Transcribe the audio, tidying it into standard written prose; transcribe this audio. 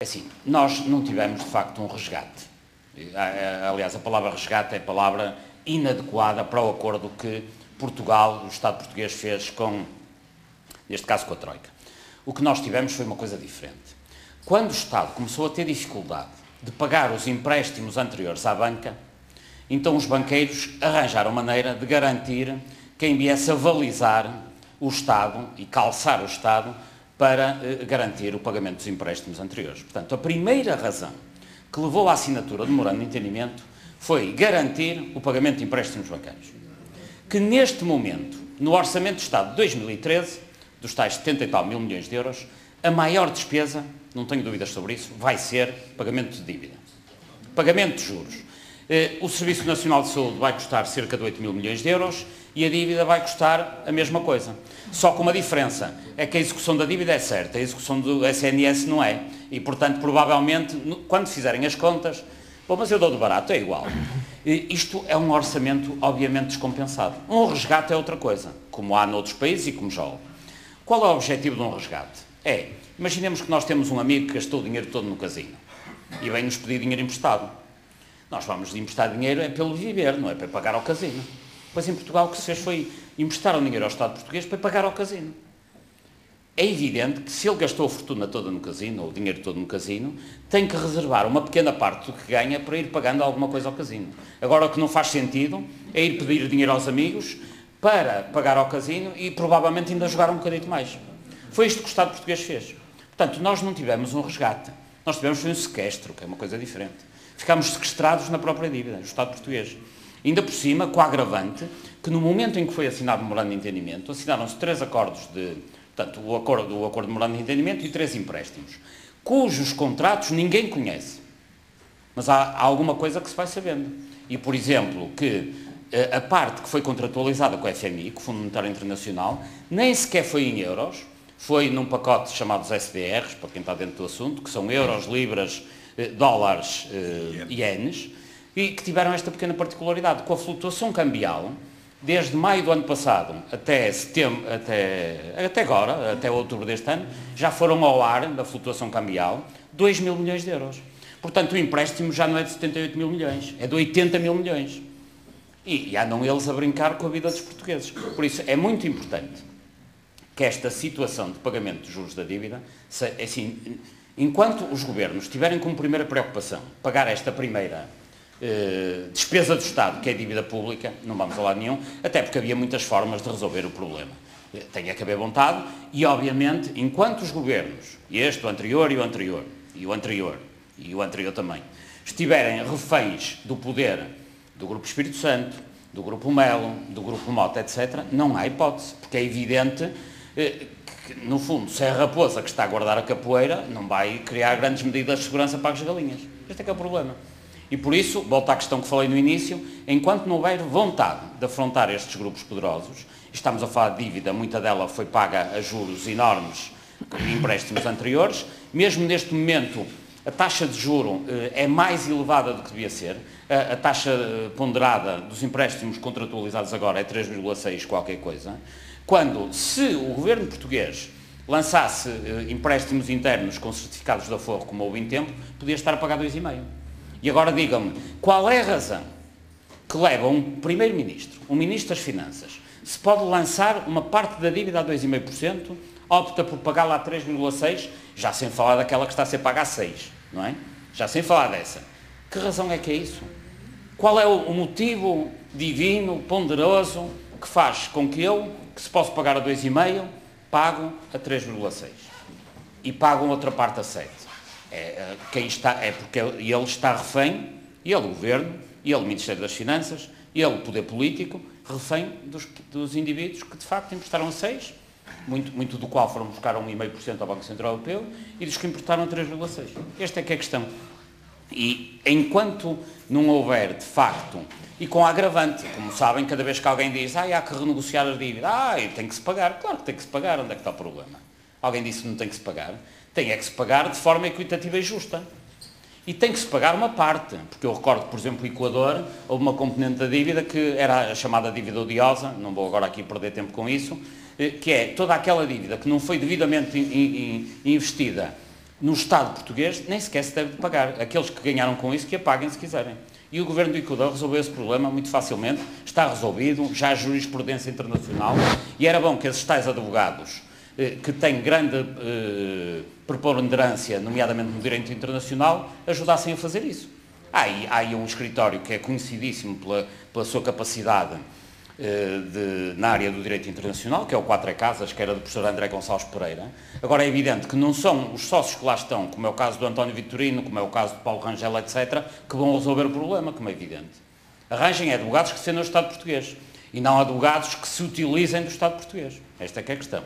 Assim, nós não tivemos, de facto, um resgate. Aliás, a palavra resgate é palavra inadequada para o acordo que Portugal, o Estado português, fez com, neste caso, com a Troika. O que nós tivemos foi uma coisa diferente. Quando o Estado começou a ter dificuldade de pagar os empréstimos anteriores à banca, então os banqueiros arranjaram maneira de garantir quem viesse a balizar o Estado e calçar o Estado para garantir o pagamento dos empréstimos anteriores. Portanto, a primeira razão que levou à assinatura do memorando de entendimento foi garantir o pagamento de empréstimos bancários. Que neste momento, no Orçamento do Estado de 2013, dos tais 70 e tal mil milhões de euros, a maior despesa, não tenho dúvidas sobre isso, vai ser pagamento de dívida. Pagamento de juros. O Serviço Nacional de Saúde vai custar cerca de 8 mil milhões de euros e a dívida vai custar a mesma coisa. Só com uma diferença, é que a execução da dívida é certa, a execução do SNS não é. E, portanto, provavelmente, quando fizerem as contas, bom, mas eu dou de barato, é igual. Isto é um orçamento, obviamente, descompensado. Um resgate é outra coisa, como há noutros países e como já houve. Qual é o objetivo de um resgate? Imaginemos que nós temos um amigo que gastou o dinheiro todo no casino e vem-nos pedir dinheiro emprestado. Nós vamos emprestar dinheiro é pelo viver, não é para pagar ao casino. Pois em Portugal o que se fez foi emprestar o dinheiro ao Estado português para pagar ao casino. É evidente que se ele gastou a fortuna toda no casino, ou o dinheiro todo no casino, tem que reservar uma pequena parte do que ganha para ir pagando alguma coisa ao casino. Agora o que não faz sentido é ir pedir dinheiro aos amigos para pagar ao casino e provavelmente ainda jogar um bocadinho mais. Foi isto que o Estado português fez. Portanto, nós não tivemos um resgate. Nós tivemos um sequestro, que é uma coisa diferente. Ficámos sequestrados na própria dívida, o Estado português. Ainda por cima, com a agravante, que no momento em que foi assinado o memorando de entendimento, assinaram-se 3 acordos portanto, o acordo de memorando de entendimento e 3 empréstimos, cujos contratos ninguém conhece. Mas há alguma coisa que se vai sabendo. E, por exemplo, que a parte que foi contratualizada com o FMI, com o Fundo Monetário Internacional, nem sequer foi em euros, foi num pacote chamado SDRs, para quem está dentro do assunto, que são euros, libras, dólares, ienes, e que tiveram esta pequena particularidade, com a flutuação cambial, desde maio do ano passado até setembro, até agora, até outubro deste ano, já foram ao ar, da flutuação cambial, 2 mil milhões de euros. Portanto, o empréstimo já não é de 78 mil milhões, é de 80 mil milhões. E andam eles a brincar com a vida dos portugueses. Por isso, é muito importante que esta situação de pagamento de juros da dívida, assim, enquanto os governos tiverem como primeira preocupação pagar esta primeira despesa do Estado, que é a dívida pública, não vamos a lado nenhum, até porque havia muitas formas de resolver o problema. Tem que haver vontade e, obviamente, enquanto os governos, este, o anterior e o anterior, e o anterior, e o anterior também, estiverem reféns do poder do Grupo Espírito Santo, do Grupo Melo, do Grupo Mota, etc., não há hipótese, porque é evidente que, no fundo, se é a raposa que está a guardar a capoeira, não vai criar grandes medidas de segurança para as galinhas. Este é que é o problema. E por isso, volto à questão que falei no início, enquanto não houver vontade de afrontar estes grupos poderosos, estamos a falar de dívida, muita dela foi paga a juros enormes de empréstimos anteriores, mesmo neste momento a taxa de juro é mais elevada do que devia ser, a taxa ponderada dos empréstimos contratualizados agora é 3,6 qualquer coisa, quando, se o governo português lançasse empréstimos internos com certificados de aforro, como houve em tempo, podia estar a pagar 2,5. E agora digam-me, qual é a razão que leva um primeiro-ministro, um ministro das Finanças, se pode lançar uma parte da dívida a 2,5%, opta por pagá-la a 3,6%, já sem falar daquela que está a ser paga a 6%, não é? Já sem falar dessa. Que razão é que é isso? Qual é o motivo divino, ponderoso, que faz com que eu, que se posso pagar a 2,5%, pago a 3,6%? E pago outra parte a 7%. Porque ele está refém, ele o Governo, ele o Ministério das Finanças, ele o Poder Político, refém dos indivíduos que de facto emprestaram a 6%, muito do qual foram buscar 1,5% ao Banco Central Europeu, e dos que emprestaram a 3,6%. Esta é que é a questão. E enquanto não houver de facto, e com a agravante, como sabem, cada vez que alguém diz há que renegociar a dívida, tem que se pagar, claro que tem que se pagar, onde é que está o problema? Alguém disse que não tem que se pagar? Tem é que se pagar de forma equitativa e justa. E tem que se pagar uma parte, porque eu recordo, por exemplo, o Equador, houve uma componente da dívida que era a chamada dívida odiosa, não vou agora aqui perder tempo com isso, que é toda aquela dívida que não foi devidamente investida no Estado português nem sequer se deve pagar. Aqueles que ganharam com isso que a paguem se quiserem. E o Governo do Equador resolveu esse problema muito facilmente, está resolvido, já há jurisprudência internacional, e era bom que esses tais advogados, que têm grande preponderância, nomeadamente no direito internacional, ajudassem a fazer isso. Há aí um escritório que é conhecidíssimo pela sua capacidade na área do direito internacional, que é o Quatro Casas, que era do professor André Gonçalves Pereira. Agora é evidente que não são os sócios que lá estão, como é o caso do António Vitorino, como é o caso do Paulo Rangel, etc., que vão resolver o problema, como é evidente. Arranjem advogados que defendam o Estado português e não advogados que se utilizem do Estado português. Esta é que é a questão.